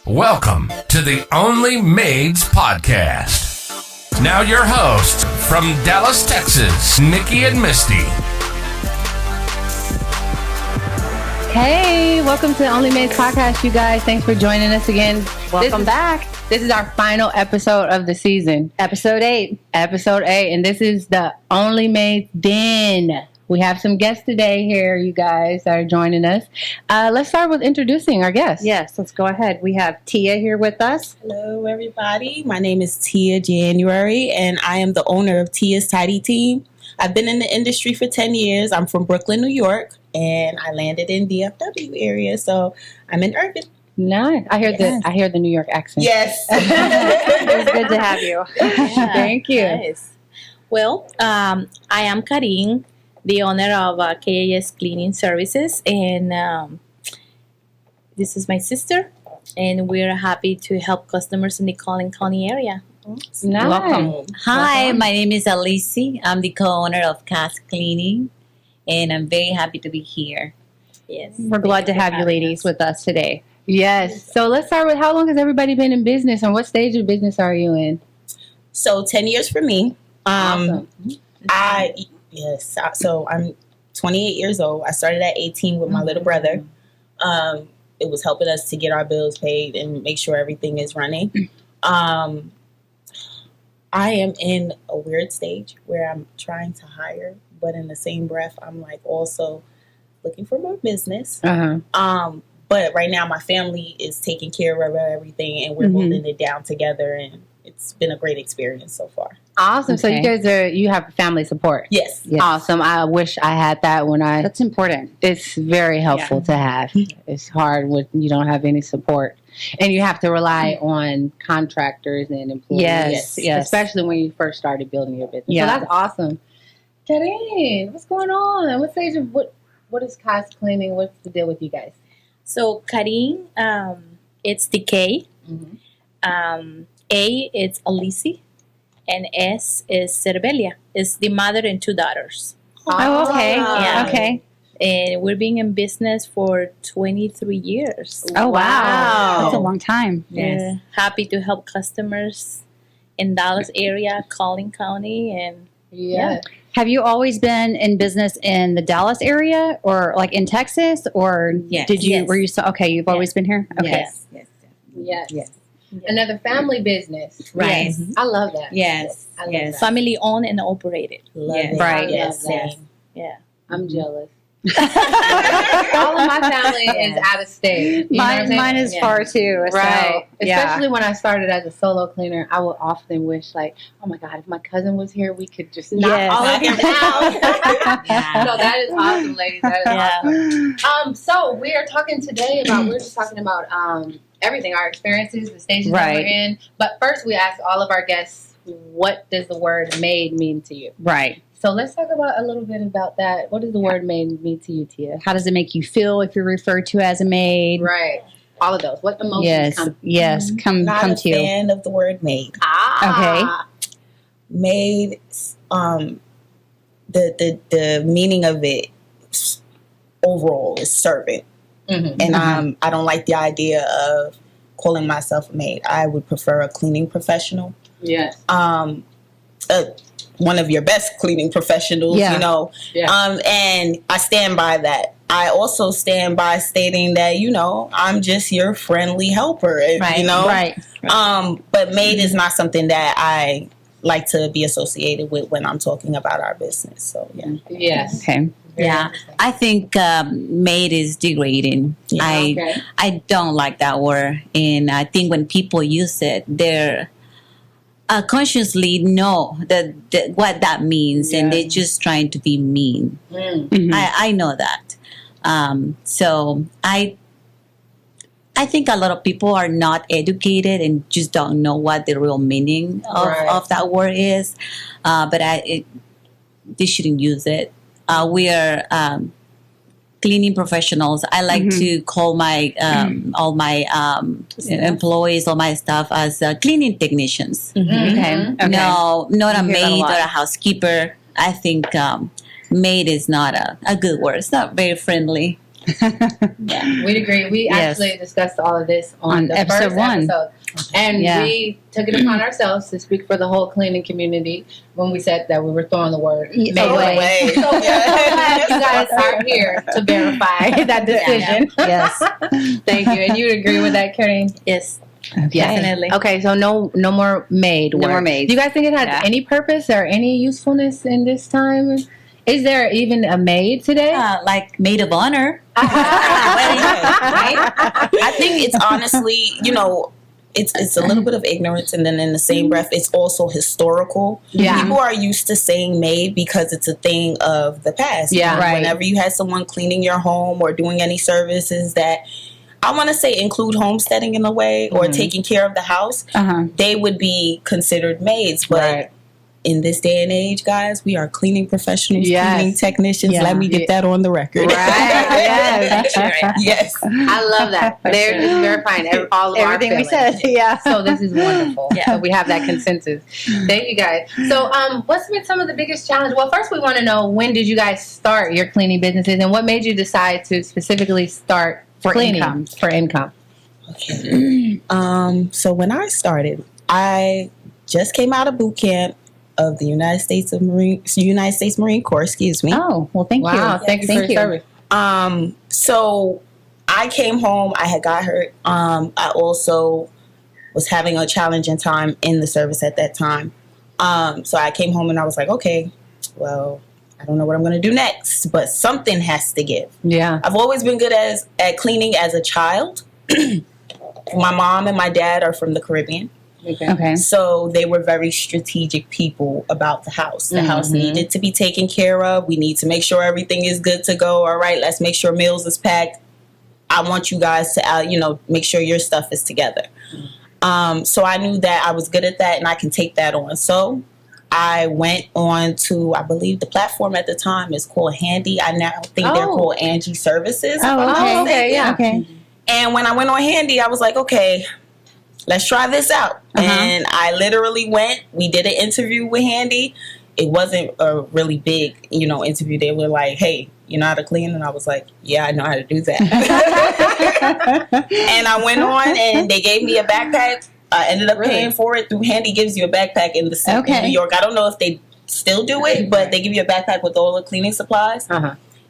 Welcome to the Only Maids Podcast. Now your hosts from Dallas, Texas, Nikki and Misty. Hey, welcome to the Only Maids Podcast, you guys. Thanks for joining us again. Welcome back. This is our final episode of the season. Episode 8. And this is the Only Maids Den. We have some guests today here, you guys, that are joining us. Let's start with introducing our guests. Yes, let's go ahead. We have Tia here with us. Hello, everybody. My name is Tia January, and I am the owner of Tia's Tidy Team. I've been in the industry for 10 years. I'm from Brooklyn, New York, and I landed in DFW area, so I'm in Urban. Nice. I hear the New York accent. Yes. It's good to have you. Yeah. Thank you. Nice. Well, I am Karin, the owner of KAS Cleaning Services, and this is my sister, and we're happy to help customers in the Collin County area. Nice. Welcome. Hi, Welcome. my name is Alicia. I'm the co-owner of CAS Cleaning, and I'm very happy to be here. Yes, We're glad to have you ladies with us today. Yes. So let's start with how long has everybody been in business and what stage of business are you in? So 10 years for me. Awesome. So I'm 28 years old. I started at 18 with my little brother. It was helping us to get our bills paid and make sure everything is running. I am in a weird stage where I'm trying to hire, but in the same breath, I'm like also looking for more business. But right now, my family is taking care of everything, and we're holding it down together, and it's been a great experience so far. Awesome. So you guys you have family support. Yes. Awesome. I wish I had that when That's important. it's very helpful to have. It's hard when you don't have any support. And you have to rely on contractors and employees. Yes. Especially when you first started building your business. Yeah. So that's awesome. Karin, what's going on? What stage of what is CAS Cleaning? What's the deal with you guys? So Karin, it's the K. A, it's Alicia, and S is Cervelia. It's the mother and two daughters. Oh, okay. Yeah. Okay. And we've been in business for 23 years. Oh, wow. That's a Wow. long time. We're happy to help customers in Dallas area, Collin County, and Yeah. Have you always been in business in the Dallas area or like in Texas or Yes. did you, Yes. were you, okay, you've always been here? Okay. Yes. Another family business. Right. Yes. I love that. Yes. I love Yes. that. family owned and operated. Love Yes. it. Right. Yes. Love that. Same. Yeah. I'm jealous. All of my family is out of state. You know what I'm saying? Mine is far too. Right. So, yeah. Especially when I started as a solo cleaner, I would often wish, like, oh my God, if my cousin was here, we could just knock Yes. all of this out. Yeah. So that is awesome, ladies. That is awesome. So we are talking today about, we're just talking about everything, our experiences, the stages that we're Right. in. But first, we ask all of our guests, what does the word maid mean to you? Right. So let's talk about a little bit about that. What does the word maid mean to you, Tia? How does it make you feel if you're referred to as a maid? Right. All of those. What emotions Yes. come? Yes. Come Not a to you. fan of the word maid. Maid, the meaning of it overall is servant. Mhm. And I don't like the idea of calling myself a maid. I would prefer a cleaning professional. Yes. One of your best cleaning professionals, Yeah. you know. Yeah. And I stand by that. I also stand by stating that, you know, I'm just your friendly helper, Right. you know. Right. But maid is not something that I like to be associated with when I'm talking about our business. So, yeah. Yes. Okay. Yeah. I think maid is degrading. Yeah. Okay. I don't like that word. And I think when people use it, they're consciously know that what that means, and they're just trying to be mean. Mhm. I know that. So I think a lot of people are not educated and just don't know what the real meaning of that word is. But they shouldn't use it. We are cleaning professionals. I like to call my all my employees, all my staff as cleaning technicians. Okay. Okay. No, not a You hear that a maid lot. or a housekeeper. I think maid is not a good word. It's not very friendly. We'd agree. We Yes. actually discussed all of this on the episode first 1. episode. And Yeah. we took it upon ourselves to speak for the whole cleaning community when we said that we were throwing the word Yeah. maid Away. away. So we're glad you guys are here to verify that decision. Yes. Thank you. And you would agree with that, Karen? Yes, Okay. definitely. Okay, so no more maid work. No more maids. Do you guys think it has Yeah. any purpose or any usefulness in this time? Is there even a maid today? Like maid of honor. I think it's honestly, it's a little bit of ignorance, and then in the same breath, it's also historical. Yeah. People are used to saying maid because it's a thing of the past. Yeah. Right. Whenever you had someone cleaning your home or doing any services that, I want to say, include homesteading in a way or taking care of the house, they would be considered maids. But Right. in this day and age, guys, we are cleaning professionals, Yes. cleaning technicians. Yeah. Let me get that on the record. Right. Yes. Yes. I love that. They're just verifying all of Everything our we feelings. said. Yeah. So this is wonderful. Yeah. So we have that consensus. Thank you guys. So what's been some of the biggest challenges? Well, first we want to know, when did you guys start your cleaning businesses, and what made you decide to specifically start For cleaning income. for income? Okay. So when I started, I just came out of boot camp of the United States Marine Corps. Excuse me. Oh, well, thank Wow, you. thank you for your service. So I came home. I had got hurt. I also was having a challenging time in the service at that time. So I came home and I was like, okay, well, I don't know what I'm going to do next, but something has to give. Yeah. I've always been good at cleaning as a child. My mom and my dad are from the Caribbean. Okay. So they were very strategic people about the house. The house needed to be taken care of. We need to make sure everything is good to go. All right, let's make sure meals is packed. I want you guys to, make sure your stuff is together. So I knew that I was good at that and I can take that on. So I went on to, I believe the platform at the time is called Handy. I now think they're called Angie Services. Oh, okay, yeah. Okay. And when I went on Handy, I was like, okay, let's try this out. And I literally went. We did an interview with Handy. It wasn't a really big, interview. They were like, hey, you know how to clean? And I was like, yeah, I know how to do that. And I went on and they gave me a backpack. I ended up paying for it through Handy. Gives you a backpack in the city of New York. I don't know if they still do it, but they give you a backpack with all the cleaning supplies.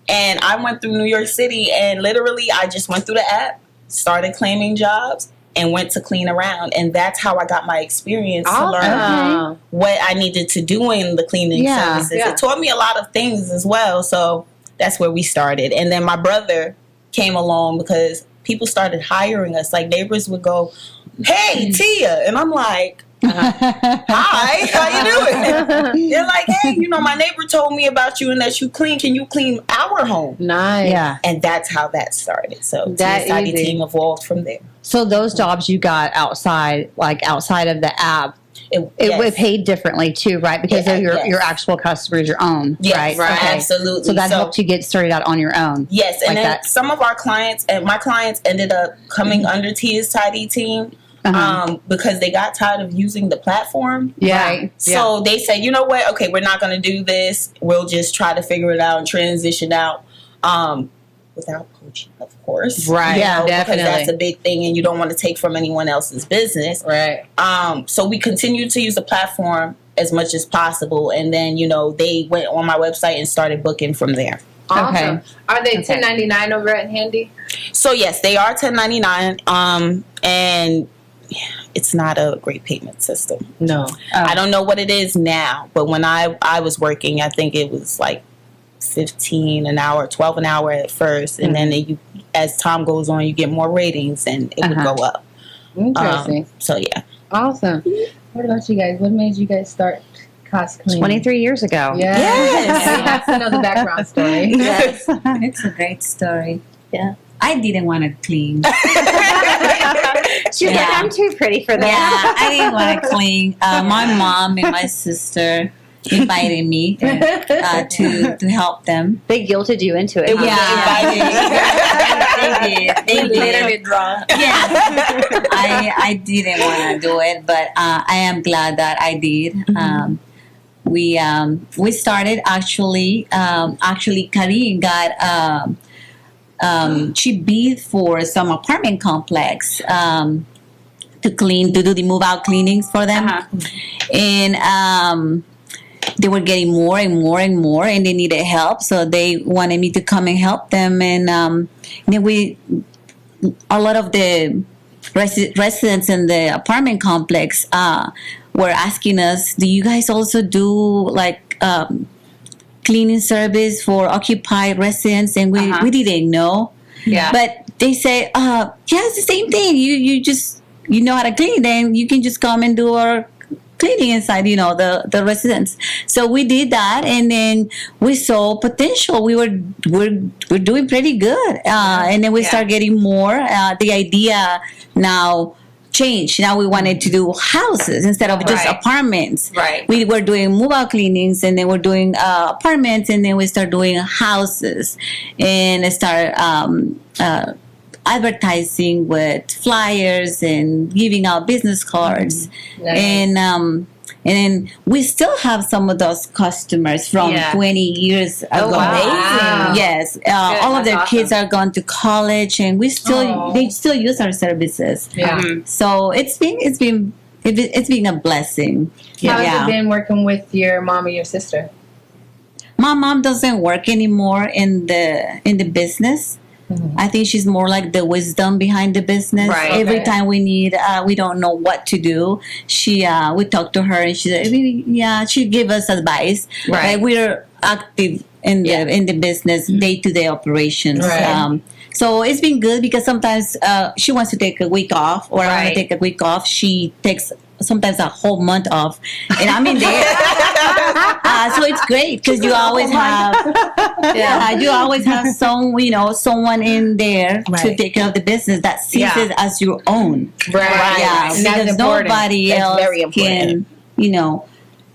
And I went through New York City and literally I just went through the app, started claiming jobs, and went to clean around. And that's how I got my experience to learn what I needed to do in the cleaning services. Yeah. It taught me a lot of things as well. So that's where we started. And then my brother came along because people started hiring us. Like neighbors would go, hey, Tia. And I'm like, hi, how you doing? They're like, hey, my neighbor told me about you and that you clean. Can you clean our home? Nice. Yeah. And that's how that started. So That the easy. team evolved from there. So those jobs you got outside of the app, it Yes. paid differently too, right? Because Yeah, they're yes. your actual customers, your own, Yes, right? Okay. absolutely. So that helped you get started out on your own. Yes, and like then that. some of our clients and my clients ended up coming under Tia's Tidy team because they got tired of using the platform. Yeah. Right. So they said, you know what? Okay, we're not going to do this. We'll just try to figure it out and transition out without coaching, of course. Right. Yeah, definitely. Because that's a big thing, and you don't want to take from anyone else's business. Right. So we continued to use the platform as much as possible, and then they went on my website and started booking from there. Awesome. Okay. Are they 1099 over at Handy? So yes, they are 1099, and it's not a great payment system. No. I don't know what it is now, but when I was working, I think it was like 15 an hour, 12 an hour at first, and then as time goes on, you get more ratings, and it would go up. Interesting. So yeah. Awesome. What about you guys? What made you guys start cost cleaning? 23 years ago. Yes. We have to know the background story. Yes. It's a great story. Yeah. I didn't want to clean. She's like, I'm too pretty for that. Yeah, I didn't want to clean. My mom and my sister invited me to help them. They guilted you into it. It was huh? invited. They did. Little bit wrong. Yeah, I didn't want to do it, but I am glad that I did. We started actually. Karine got she bid for some apartment complex to do the move out cleanings for them, and they were getting more and more and more, and they needed help, so they wanted me to come and help them, and then a lot of the residents in the apartment complex were asking us, do you guys also do like cleaning service for occupied residents? And we didn't know. Yeah. But they say, yeah, it's the same thing. You just, you know how to clean, then you can just come and do our cleaning inside, the residents. So we did that, and then we saw potential. We're doing pretty good, and then we start getting more. The idea now changed. Now we wanted to do houses instead of just apartments. Right. We were doing move-out cleanings, and then we're doing apartments, and then we start doing houses, and start advertising with flyers and giving out business cards. Nice. And then we still have some of those customers from 20 years ago. Oh, wow. Yes, all of their kids are gone to college, and they still use our services. Yeah. So it's been a blessing. How has it been working with your mom and your sister? My mom doesn't work anymore in the business. I think she's more like the wisdom behind the business. Right. Every time we need, we don't know what to do. We talk to her, and she give us advice. Right. We're active in the business, day-to-day operations. Right. So it's been good because sometimes she wants to take a week off, or I want to take a week off. She takes sometimes a whole month off, and I'm in there. So it's great because you always have, you always have someone in there to take care of the business that sees it as your own. Right. Yeah, And because nobody else can,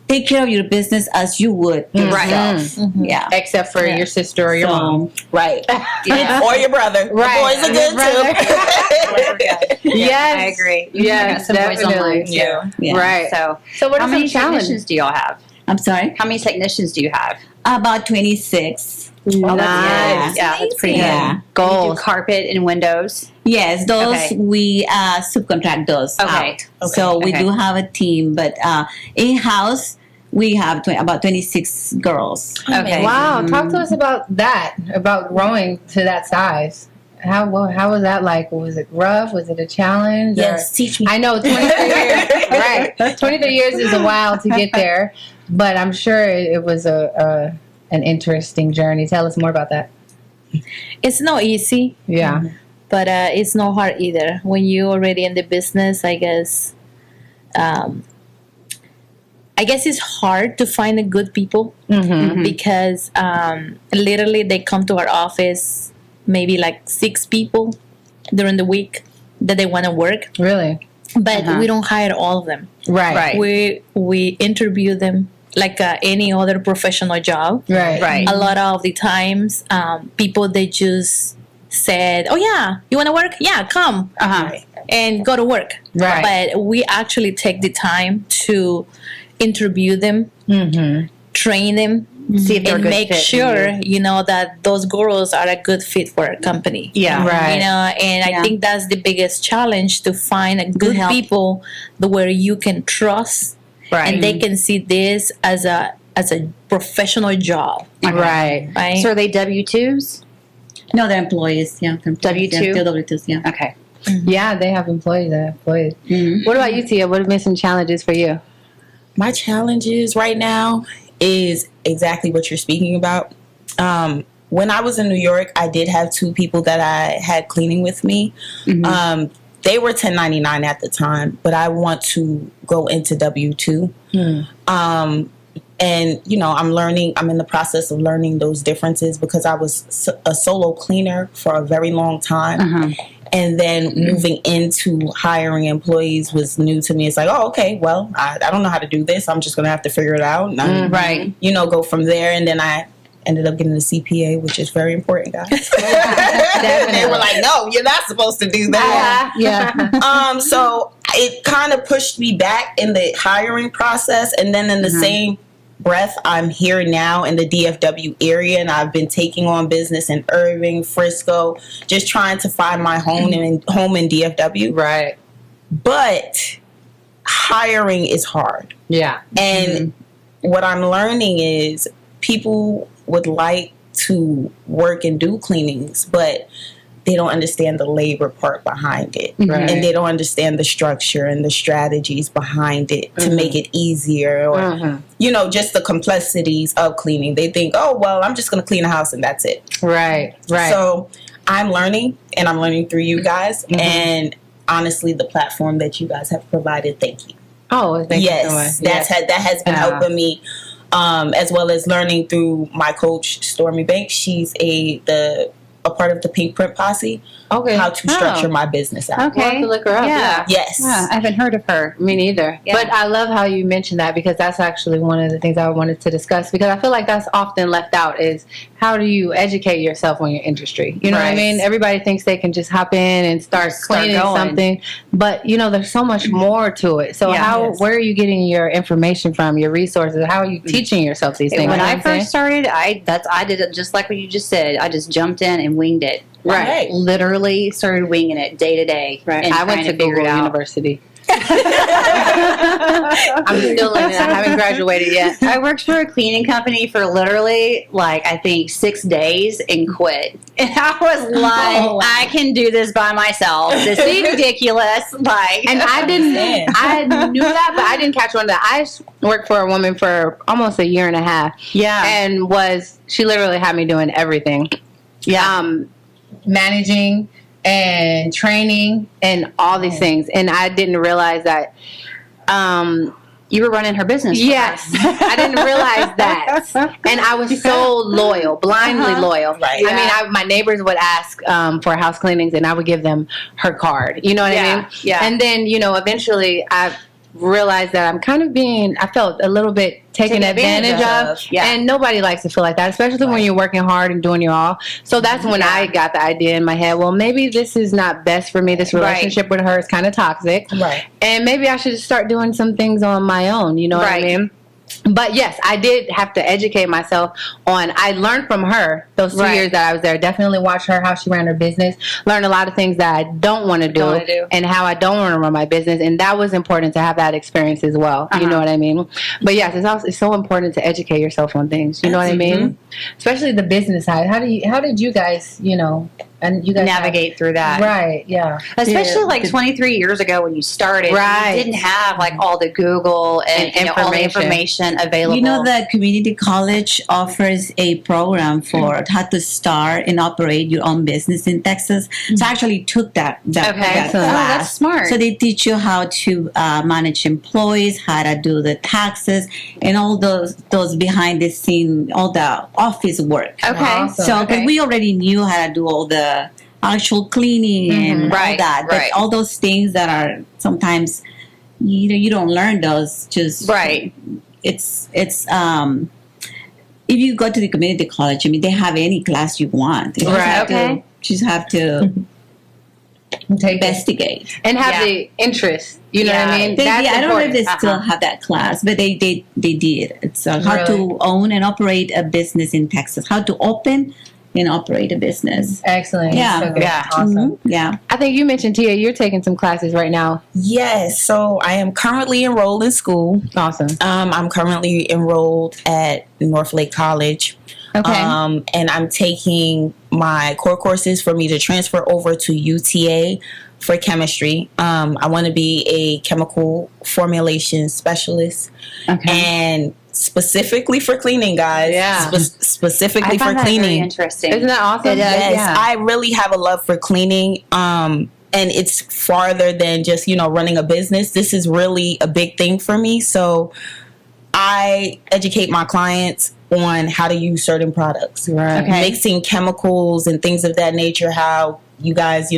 take care of your business as you would yourself. Mm-hmm. Yeah. Except for your sister or your mom. Right. Yeah. Or your brother. Right. The boys are good too. Yes. I agree. Yes, Some boys definitely. online too. Yeah. Right. So what how are many some challenges? technicians do y'all have? I'm sorry? How many technicians do you have? About 26. Oh, that's Nice. good. Yeah, that's pretty Yeah. good. You Goals. do carpet and windows. Yes, those Okay. we subcontract those Okay. out. So we Okay. do have a team, but in-house, we have about 26 girls. Okay. Wow. Talk to us about that, about growing to that size. How was that like? Was it rough? Was it a challenge? Yes, Or- teach me. I know 23 years. Right. 23 years is a while to get there, but I'm sure it was an interesting journey. Tell us more about that. It's not easy, Yeah. but it's not hard either. When you're already in the business, I guess it's hard to find the good people Mm-hmm. because literally they come to our office, maybe like 6 people during the week that they want to work, Really? but we don't hire all of them. Right. We interview them like any other professional job. Right. Right. A lot of the times, people they just said, "Oh yeah, you want to work? Yeah, come and go to work." Right. But we actually take the time to interview them, Mm-hmm. train them, See if they're a and good make fit for sure you. that those girls are a good fit for our company. Yeah. Right. And I Yeah. think that's the biggest challenge, to find a good help. people where you can trust, Right. and they can see this as a professional job, Right. right? So are they W-2s? No, they're employees. Yeah, they're employees. W2? Yeah, still W2s, yeah. Okay. Yeah, they have employees. Mhm. What about you, Tia? What have been some challenges for you? My challenges right now is exactly what you're speaking about. When I was in New York, I did have 2 people that I had cleaning with me. They were 1099 at the time, but I want to go into W-2. And, I'm in the process of learning those differences because I was a solo cleaner for a very long time. And then moving into hiring employees was new to me. It's like, oh, okay, well, I don't know how to do this. I'm just going to have to figure it out. And Right. go from there. And then I ended up getting a CPA, which is very important, guys. They were like, no, you're not supposed to do that. Yeah. So it kind of pushed me back in the hiring process. And then in the same breath, I'm here now in the DFW area, and I've been taking on business in Irving, Frisco, just trying to find my home in DFW. Right. But hiring is hard. Yeah. And what I'm learning is people would like to work and do cleanings, but they don't understand the labor part behind it. Right. And they don't understand the structure and the strategies behind it to make it easier, or, you know, just the complexities of cleaning. They think, oh, well, I'm just going to clean a house and that's it. Right. Right. So I'm learning, and I'm learning through you guys. And honestly, the platform that you guys have provided, thank you. Oh, thank you so much. That has been helping me, as well as learning through my coach, Stormy Banks. She's a part of the Pink Print Posse. Okay. How to structure my business out. We'll have to look her up. Yeah. Yes. Yeah, I haven't heard of her. Me neither. Yeah. But I love how you mentioned that, because that's actually one of the things I wanted to discuss, because I feel like that's often left out, is how do you educate yourself on your industry? You know what I mean? Everybody thinks they can just hop in and start cleaning something, but you know, there's so much more to it. So where are you getting your information from, your resources? How are you teaching yourself these things? When I first started, I did it just like what you just said. I just jumped in and winged it. Right. Literally started winging it day to day. Right. And I went to figure Google it out. University. I'm still in it. I haven't graduated yet. I worked for a cleaning company for literally, like, I think 6 days and quit. And I was like, I can do this by myself. This is ridiculous. Like, And I knew that, but I didn't catch on to that. I worked for a woman for almost a year and a half. yeah. And she literally had me doing everything. Yeah. Managing and training and all these things. And I didn't realize that. You were running her business. Yes. I didn't realize that. And I was so loyal, blindly loyal. Right. I mean, my neighbors would ask for house cleanings, and I would give them her card. You know what I mean? Yeah. And then, you know, eventually I realized that I'm kind of I felt a little bit taken advantage of. Yeah. And nobody likes to feel like that, especially when you're working hard and doing your all. So that's when I got the idea in my head, well, maybe this is not best for me. This relationship with her is kind of toxic. Right. And maybe I should just start doing some things on my own. You know what I mean? But yes, I did have to educate myself on. I learned from her those 2 years that I was there. Definitely watched her, how she ran her business. Learned a lot of things that I don't want to do, and how I don't want to run my business. And that was important to have that experience as well. You know what I mean? But yes, it's so important to educate yourself on things. You know what I mean? Especially the business side. How did you guys, you know, and you guys navigate through that? Right. Yeah. Especially like 23 years ago when you started. Right. You didn't have like all the Google and you know, all the information available. You know, the community college offers a program for how to start and operate your own business in Texas. So I actually took that class. Oh, that's smart. So they teach you how to manage employees, how to do the taxes, and all those behind the scene, all the office work. Okay. Awesome. So because we already knew how to do all the actual cleaning and all that, but all those things that are sometimes you don't learn those. Just It's if you go to the community college, I mean, they have any class you want. You just have to investigate and have the interest. You know what I mean? I don't know if they still have that class, but they did. It's how to own and operate a business in Texas. How to open and operate a business. Excellent. Yeah. Awesome. Yeah. I think you mentioned, Tia, you're taking some classes right now. Yes. So I am currently enrolled in school. Awesome. I'm currently enrolled at Northlake College. Okay. And I'm taking my core courses for me to transfer over to UTA for chemistry. I want to be a chemical formulation specialist. Okay. And specifically for cleaning, guys. Yeah. Specifically for cleaning. Very interesting. Isn't that awesome? Yes. I really have a love for cleaning. And it's farther than just, running a business. This is really a big thing for me. So I educate my clients on how to use certain products. Right. Okay. Mixing chemicals and things of that nature, how you guys,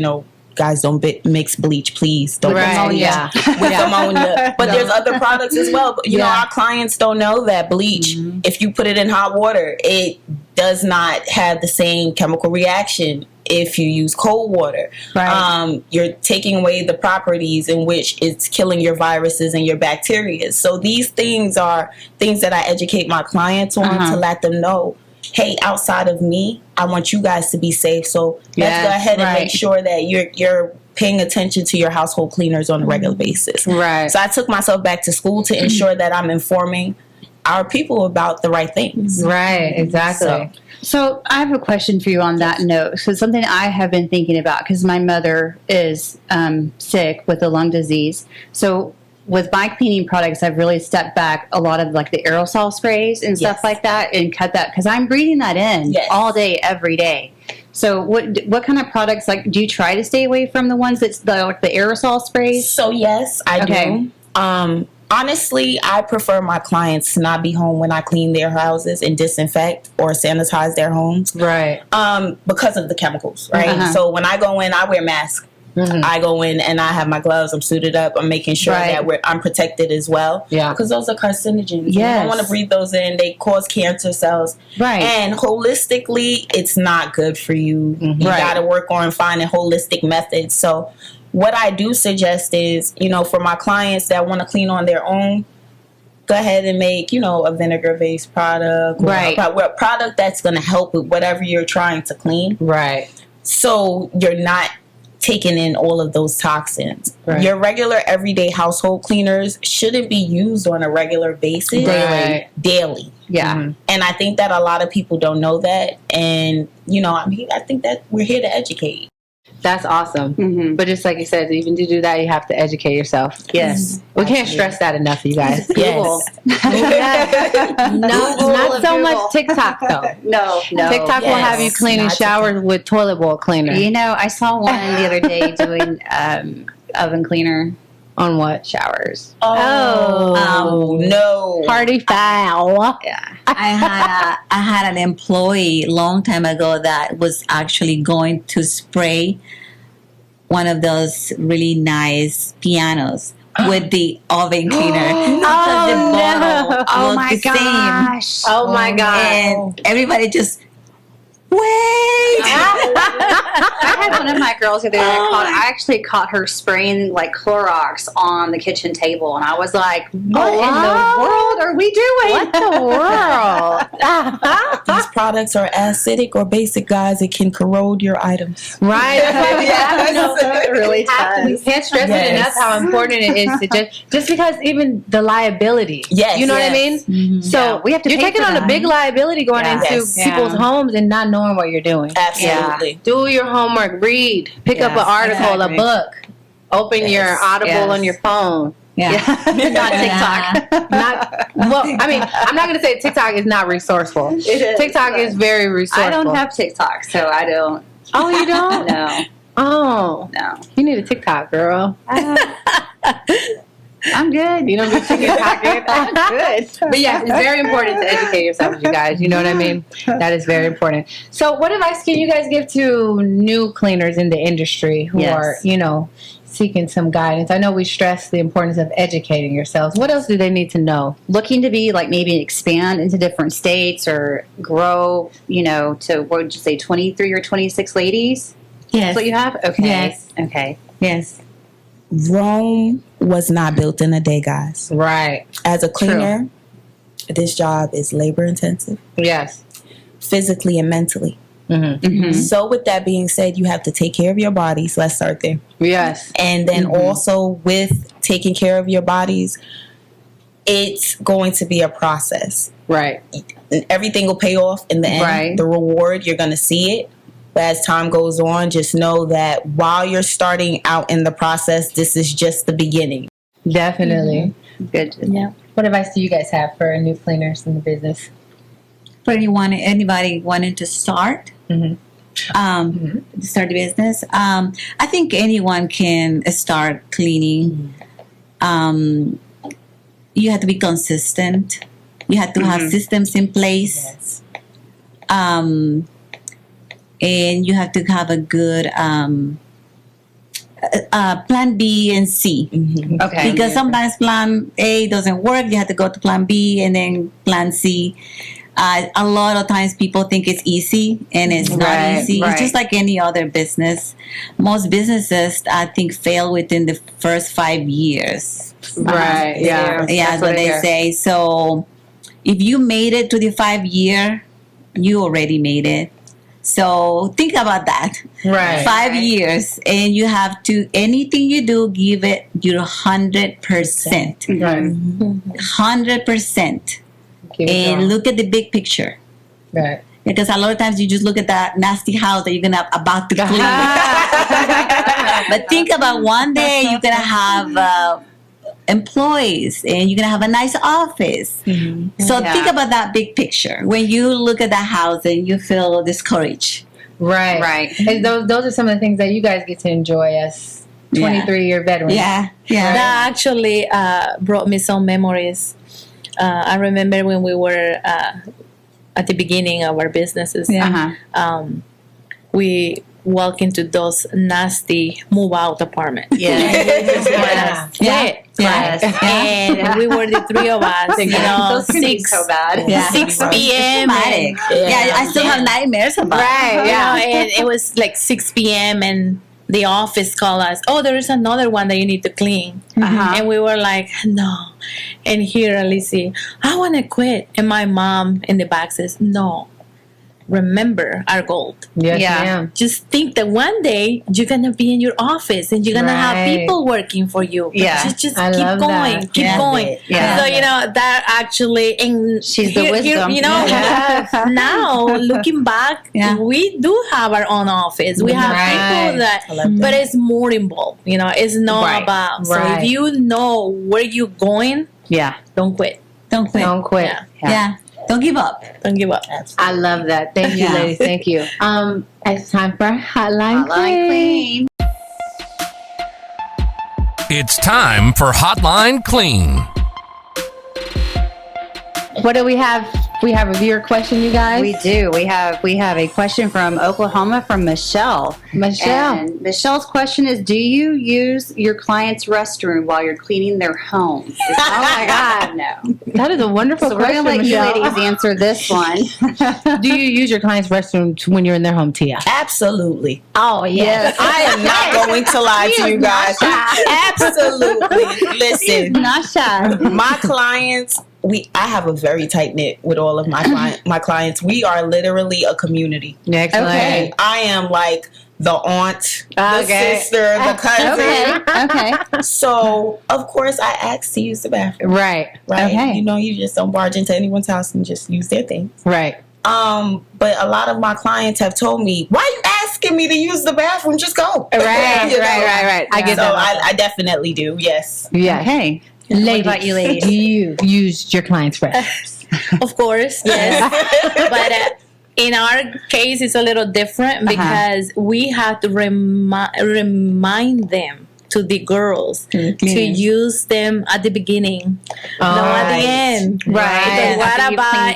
guys don't mix bleach, please. Don't mix ammonia with ammonia. But there's other products as well. But, our clients don't know that bleach, if you put it in hot water, it does not have the same chemical reaction if you use cold water. Right. You're taking away the properties in which it's killing your viruses and your bacteria. So these things are things that I educate my clients on to let them know, hey, outside of me, I want you guys to be safe. So let's go ahead and make sure that you're paying attention to your household cleaners on a regular basis. Right. So I took myself back to school to ensure that I'm informing our people about the right things. Right, exactly. So I have a question for you on that note. So something I have been thinking about, because my mother is sick with a lung disease. So with my cleaning products, I've really stepped back a lot of like the aerosol sprays and stuff like that, and cut that, because I'm breathing that in all day, every day. So what kind of products, like, do you try to stay away from the ones that's the aerosol sprays? So yes, I do. Honestly, I prefer my clients to not be home when I clean their houses and disinfect or sanitize their homes. Right. Because of the chemicals, right? So when I go in, I wear masks. I go in and I have my gloves. I'm suited up. I'm making sure that I'm protected as well. Yeah. Because those are carcinogens. You don't want to breathe those in. They cause cancer cells. Right. And holistically, it's not good for you. You got to work on finding holistic methods. So what I do suggest is, for my clients that want to clean on their own, go ahead and make, a vinegar-based product. Right. A product that's going to help with whatever you're trying to clean. Right. So you're not taking in all of those toxins. Right. Your regular everyday household cleaners shouldn't be used on a regular basis. Daily. Yeah. And I think that a lot of people don't know that. And, I think that we're here to educate. That's awesome. But just like you said, even to do that, you have to educate yourself. Yes. We can't stress that enough, you guys. Google. Not so much TikTok, though. No. TikTok will have you cleaning showers with toilet bowl cleaner. I saw one the other day doing oven cleaner. On what? Showers. No. Party foul. Yeah. I had an employee long time ago that was actually going to spray one of those really nice pianos with the oven cleaner. Oh my gosh. Oh my god. And everybody just wait. I had one of my girls the other day. I actually caught her spraying like Clorox on the kitchen table, and I was like, "What in the world are we doing? What the world?" These products are acidic or basic, guys. It can corrode your items. Right. It really does. You can't stress it enough how important it is to just because even the liability. Yes. You know what I mean? Mm-hmm. So we have to. You're taking on a big liability going into people's homes and not knowing what you're doing. Absolutely. Yeah. Do your homework. Read. Pick up an article, a book. Open your Audible on your phone. Yeah. Not TikTok. I'm not going to say TikTok is not resourceful. TikTok is very resourceful. I don't have TikTok, so I don't. Oh, you don't? No. Oh. No. You need a TikTok, girl. I'm good. You don't be TikToking. I'm good. But yeah, it's very important to educate yourselves, you guys. You know what I mean? That is very important. So what advice can you guys give to new cleaners in the industry who are, seeking some guidance? I know we stress the importance of educating yourselves. What else do they need to know? Looking to be like maybe expand into different states or grow, to what would you say, 23 or 26 ladies? Yes. That's what you have? Okay. Yes. Okay. Yes. Rome was not built in a day, guys. Right. As a cleaner, this job is labor intensive. Yes. Physically and mentally. Mm-hmm. Mm-hmm. So with that being said, you have to take care of your bodies. Let's start there. Yes. And then also with taking care of your bodies, it's going to be a process. Right. Everything will pay off in the end. Right. The reward, you're going to see it. But as time goes on, just know that while you're starting out in the process, this is just the beginning. Definitely. Good. Yeah. What advice do you guys have for new cleaners in the business? For anybody wanting to start, start the business, I think anyone can start cleaning. You have to be consistent. You have to have systems in place. Yes. And you have to have a good plan B and C. Mm-hmm. Okay. Because sometimes plan A doesn't work. You have to go to plan B and then plan C. A lot of times people think it's easy, and it's not easy. It's just like any other business. Most businesses, I think, fail within the first 5 years. Right. Yeah. That's what they say. So if you made it to the 5 year, you already made it. So think about that. Right. 5 years, and you have to, anything you do, give it your 100%. Right. 100%. And look at the big picture. Right. Because a lot of times you just look at that nasty house that you're about to clean. But think about one day you're going to have employees, and you're going to have a nice office. So think about that big picture when you look at that house and you feel discouraged. Right. And those are some of the things that you guys get to enjoy as 23-year veterans. Yeah. That actually brought me some memories. I remember when we were at the beginning of our businesses, we walk into those nasty move-out apartments. And we were the three of us, those can be so bad. 6 p.m. I still have nightmares about it. And it was like 6 p.m. and the office called us, oh, there is another one that you need to clean. And we were like, no. And here, Alicia, I want to quit. And my mom in the back says, no. Remember our goal. Yes, ma'am. Just think that one day you're gonna be in your office and you're gonna have people working for you. Just keep going, keep going. So that actually, and she's the wisdom. Now looking back, we do have our own office. We have people that, but it's more involved. It's not about. So if you know where you're going, don't quit. Don't quit. Yeah. Don't give up. Don't give up. I love that. Thank you, ladies. Thank you. It's time for Hotline Clean. It's time for Hotline Clean. What do we have? We have a viewer question, you guys. We do. We have a question from Oklahoma from Michelle. And Michelle's question is: do you use your client's restroom while you're cleaning their home? Oh my God, no. That is a wonderful question. We're gonna let Michelle. you ladies answer this one. Do you use your client's restroom when you're in their home, Tia? Absolutely. Oh yes. I am not going to lie to you guys. Absolutely. Listen, not shy. My clients. I have a very tight knit with all of my clients. We are literally a community. Excellent. Okay. I am like the aunt, the sister, the cousin. Okay. So of course I ask to use the bathroom. Right. Okay. You just don't barge into anyone's house and just use their things. Right. But a lot of my clients have told me, why are you asking me to use the bathroom? Just go. Right. Right. I get that. So I definitely do. Yes. Yeah. Okay. Ladies, what about you ladies? Do you use your client's restrooms? Of course, yes. But in our case, it's a little different because we have to remind them, to the girls, to use them at the beginning, not at the end. Right. But what about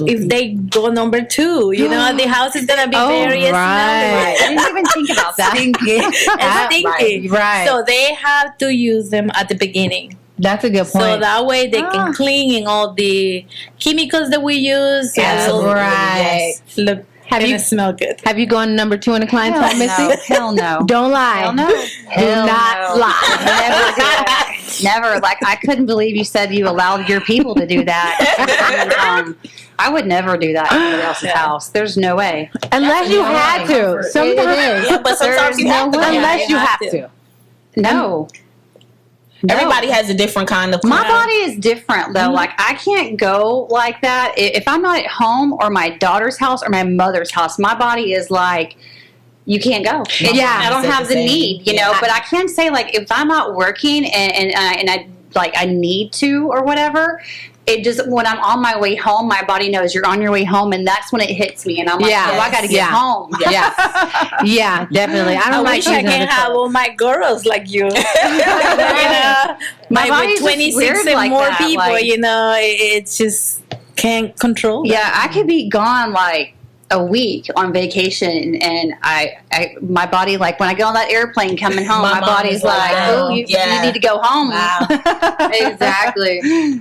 if they go number 2? The house is going to be very smelly. I didn't even think about that. Stinky. Right. So they have to use them at the beginning. That's a good point. So that way they can clean all the chemicals that we use. Absolutely. Right. Yes. Look, smell good. Have you gone number 2 in a client's home, Missy? Hell no. Don't lie. Hell no. Do not lie. Never. Like, I couldn't believe you said you allowed your people to do that. I would never do that in somebody else's house. There's no way. Unless you had to. Sometimes. Yeah, but sometimes you have to. Unless you have to. No. Everybody has a different kind of My body is different though. Like, I can't go like that if I'm not at home or my daughter's house or my mother's house. My body is like, you can't go. I don't have the need, But I can say, like, if I'm not working and I need to or whatever, it just, when I'm on my way home, my body knows you're on your way home, and that's when it hits me, and I'm like, I got to get home. Yeah, yeah, definitely. I wish I can have all my girls like you. My body's 26 and like more that. people, like, it's just can't control that. Yeah, I could be gone like a week on vacation, and I my body, like when I get on that airplane coming home, my body's like, oh, you need to go home. Wow. Exactly.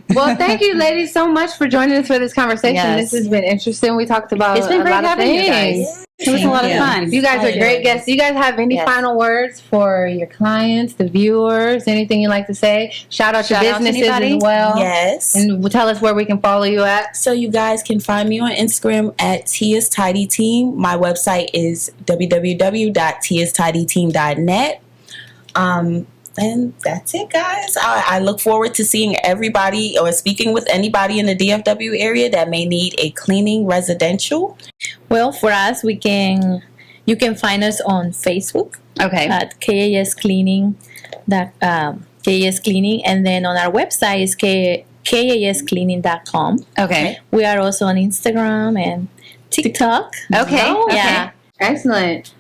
Well, thank you, ladies, so much for joining us for this conversation. Yes. This has been interesting. We talked about It's been a great lot of having you things. guys. It was a lot of fun. You guys are great guests. Do you guys have any final words for your clients, the viewers, anything you'd like to say? Shout out to businesses as well. Yes. And tell us where we can follow you at. So you guys can find me on Instagram at Tia's Tidy Team. My website is www.tiastidyteam.net. And that's it, guys. I look forward to seeing everybody or speaking with anybody in the DFW area that may need a cleaning residential. Well, for us, you can find us on Facebook. Okay. At KAS Cleaning, KAS Cleaning, and then on our website is kascleaning.com. Okay. We are also on Instagram and TikTok. Okay. Yeah. Excellent.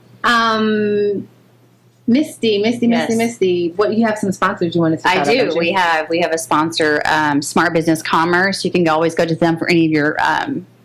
Misty, what, you have some sponsors you wanted to I do. We have a sponsor, Smart Business Commerce. You can always go to them for any of your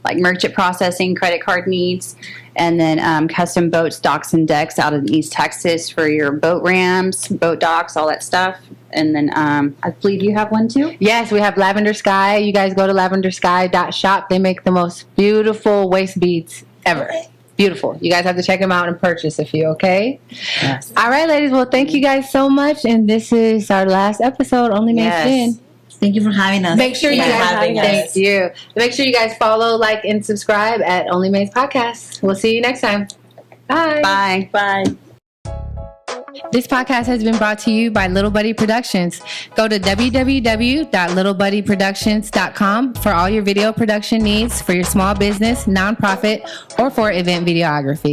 like merchant processing, credit card needs, and then Custom Boats, Docks and Decks out in East Texas for your boat ramps, boat docks, all that stuff. And then I believe you have one too. Yes, we have Lavender Sky. You guys go to lavendersky.shop. They make the most beautiful waist beads ever. Okay. Beautiful. You guys have to check them out and purchase a few, okay? Yes. All right, ladies. Well, thank you guys so much. And this is our last episode, Only Maids Den. Thank you for having us. Make sure you having us. Thank you. Make sure you guys follow, like, and subscribe at Only Maids Podcast. We'll see you next time. Bye. Bye. Bye. This podcast has been brought to you by Little Buddy Productions. Go to www.littlebuddyproductions.com for all your video production needs for your small business, nonprofit, or for event videography.